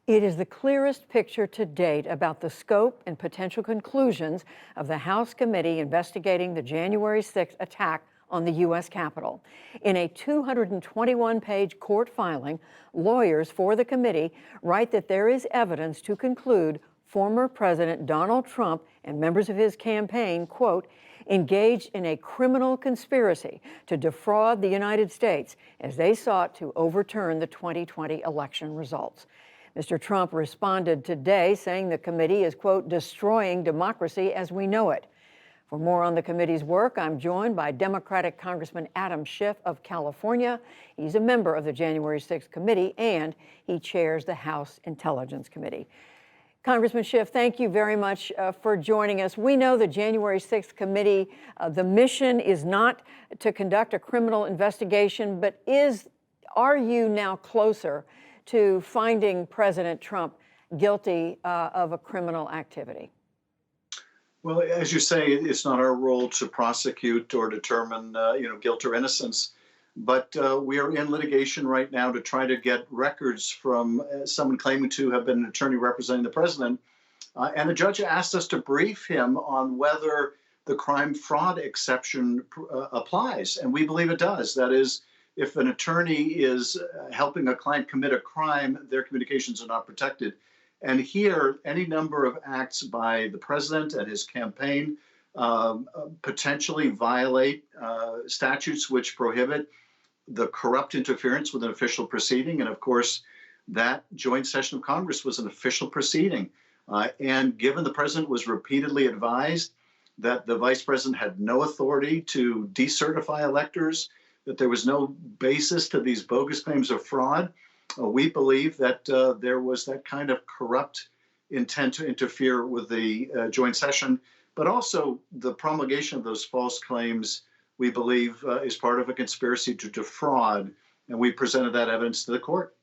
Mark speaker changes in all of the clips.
Speaker 1: It is the clearest picture to date about the scope and potential conclusions of the House committee investigating the January 6th attack on the U.S. Capitol. In a 221-page court filing, lawyers for the committee write that there is evidence to conclude former President Donald Trump and members of his campaign, quote, engaged in a criminal conspiracy to defraud the United States as they sought to overturn the 2020 election results. Mr. Trump responded today saying the committee is, quote, destroying democracy as we know it. For more on the committee's work, I'm joined by Democratic Congressman Adam Schiff of California. He's a member of the January 6th committee, and he chairs the House Intelligence Committee. Congressman Schiff, thank you very much for joining us. We know the January 6th committee, the mission is not to conduct a criminal investigation, but are you now closer to finding President Trump guilty of a criminal activity?
Speaker 2: Well, as you say, it's not our role to prosecute or determine, guilt or innocence. But we are in litigation right now to try to get records from someone claiming to have been an attorney representing the president. And the judge asked us to brief him on whether the crime fraud exception applies. And we believe it does. That is, if an attorney is helping a client commit a crime, their communications are not protected. And here, any number of acts by the president and his campaign potentially violate statutes which prohibit the corrupt interference with an official proceeding. And of course, that joint session of Congress was an official proceeding. And given the president was repeatedly advised that the vice president had no authority to decertify electors, that there was no basis to these bogus claims of fraud, we believe that there was that kind of corrupt intent to interfere with the joint session, but also the promulgation of those false claims, we believe, is part of a conspiracy to defraud, and we presented that evidence to the court.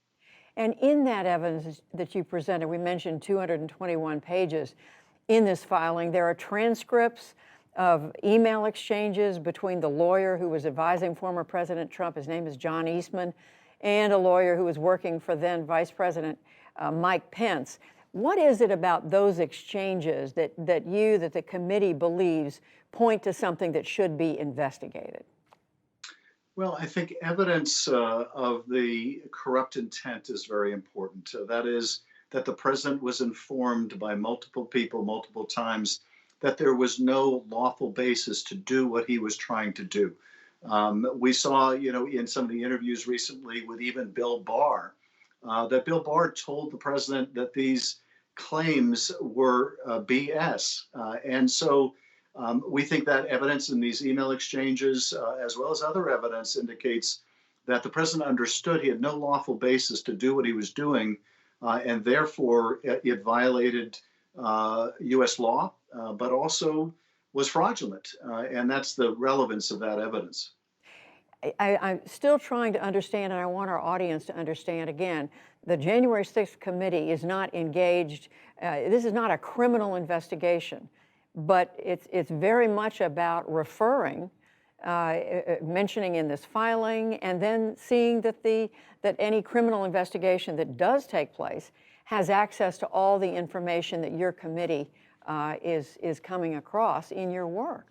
Speaker 1: And in that evidence that you presented, we mentioned 221 pages. In this filing, there are transcripts of email exchanges between the lawyer who was advising former President Trump, his name is John Eastman, and a lawyer who was working for then Vice President Mike Pence. What is it about those exchanges that the committee believes point to something that should be investigated?
Speaker 2: Well, I think evidence of the corrupt intent is very important. That is, that the president was informed by multiple people multiple times that there was no lawful basis to do what he was trying to do. We saw, in some of the interviews recently with even Bill Barr, that Bill Barr told the president that these claims were BS. And so we think that evidence in these email exchanges, as well as other evidence, indicates that the president understood he had no lawful basis to do what he was doing, and therefore it violated U.S. law, but also was fraudulent. And that's the relevance of that evidence.
Speaker 1: I'm still trying to understand, and I want our audience to understand again, the January 6th committee is not engaged, this is not a criminal investigation, but it's very much about referring, mentioning in this filing, and then seeing that any criminal investigation that does take place has access to all the information that your committee is coming across in your work.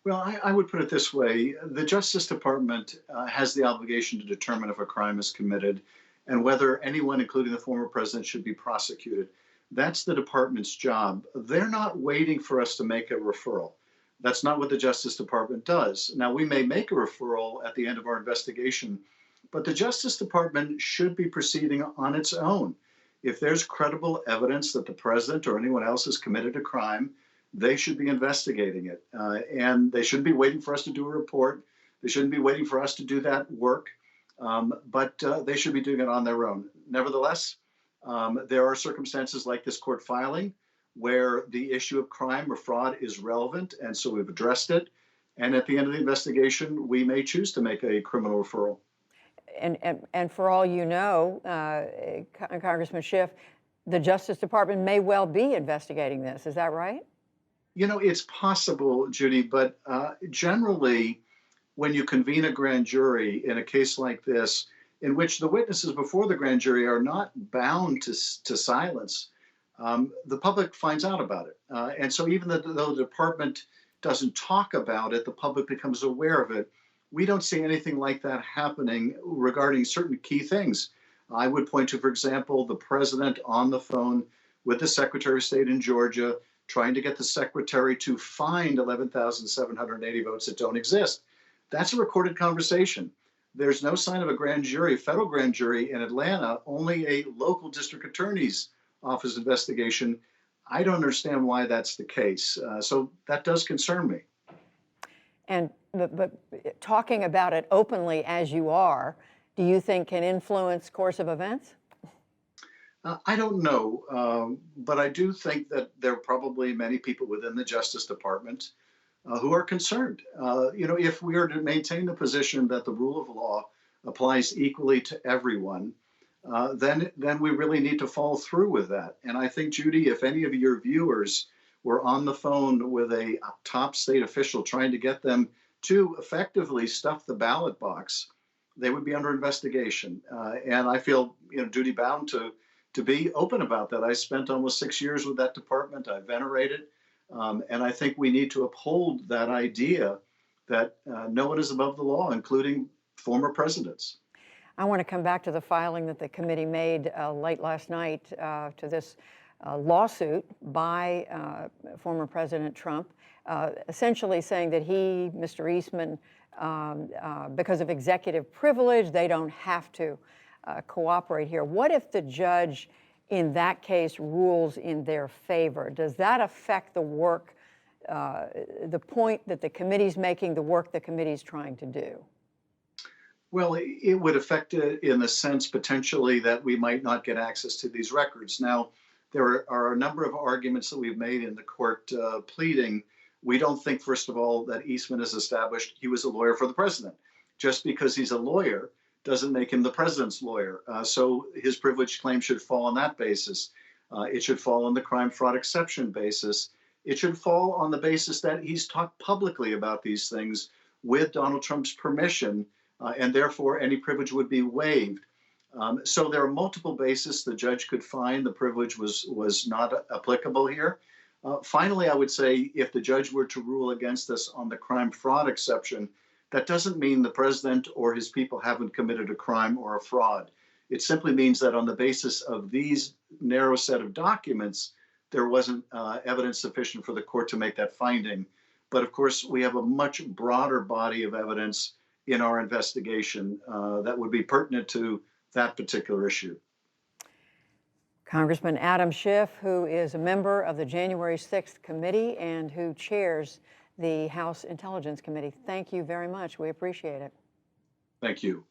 Speaker 2: Well, I would put it this way. The Justice Department has the obligation to determine if a crime is committed and whether anyone, including the former president, should be prosecuted. That's the department's job. They're not waiting for us to make a referral. That's not what the Justice Department does. Now, we may make a referral at the end of our investigation, but the Justice Department should be proceeding on its own. If there's credible evidence that the president or anyone else has committed a crime, they should be investigating it. And they shouldn't be waiting for us to do a report. They shouldn't be waiting for us to do that work, but they should be doing it on their own. Nevertheless, there are circumstances like this court filing where the issue of crime or fraud is relevant, and so we've addressed it. And at the end of the investigation, we may choose to make a criminal referral.
Speaker 1: And for all you know, Congressman Schiff, the Justice Department may well be investigating this. Is that right?
Speaker 2: It's possible, Judy, but generally, when you convene a grand jury in a case like this, in which the witnesses before the grand jury are not bound to silence, the public finds out about it. And so even though the department doesn't talk about it, the public becomes aware of it. We don't see anything like that happening regarding certain key things. I would point to, for example, the president on the phone with the Secretary of State in Georgia, trying to get the secretary to find 11,780 votes that don't exist. That's a recorded conversation. There's no sign of a grand jury, a federal grand jury in Atlanta, only a local district attorney's office investigation. I don't understand why that's the case. So that does concern me.
Speaker 1: And but talking about it openly as you are, do you think can influence course of events?
Speaker 2: I don't know, but I do think that there are probably many people within the Justice Department who are concerned. If we are to maintain the position that the rule of law applies equally to everyone, then we really need to follow through with that. And I think, Judy, if any of your viewers were on the phone with a top state official trying to get them to effectively stuff the ballot box, they would be under investigation. And I feel, duty bound to be open about that. I spent almost 6 years with that department. I venerate it. And I think we need to uphold that idea that no one is above the law, including former presidents.
Speaker 1: I want to come back to the filing that the committee made late last night to this lawsuit by former President Trump, essentially saying that he, Mr. Eastman, because of executive privilege, they don't have to cooperate here. What if the judge in that case rules in their favor? Does that affect the work, the point that the committee's making, the work the committee's trying to do?
Speaker 2: Well, it would affect it in the sense potentially that we might not get access to these records. Now, there are a number of arguments that we've made in the court pleading. We don't think, first of all, that Eastman has established he was a lawyer for the president. Just because he's a lawyer doesn't make him the president's lawyer. So his privilege claim should fall on that basis. It should fall on the crime fraud exception basis. It should fall on the basis that he's talked publicly about these things with Donald Trump's permission, and therefore any privilege would be waived. So there are multiple bases the judge could find the privilege was not applicable here. Finally, I would say if the judge were to rule against us on the crime fraud exception, that doesn't mean the president or his people haven't committed a crime or a fraud. It simply means that on the basis of these narrow set of documents, there wasn't evidence sufficient for the court to make that finding. But of course, we have a much broader body of evidence in our investigation that would be pertinent to that particular issue.
Speaker 1: Congressman Adam Schiff, who is a member of the January 6th committee and who chairs the House Intelligence Committee. Thank you very much. We appreciate it.
Speaker 2: Thank you.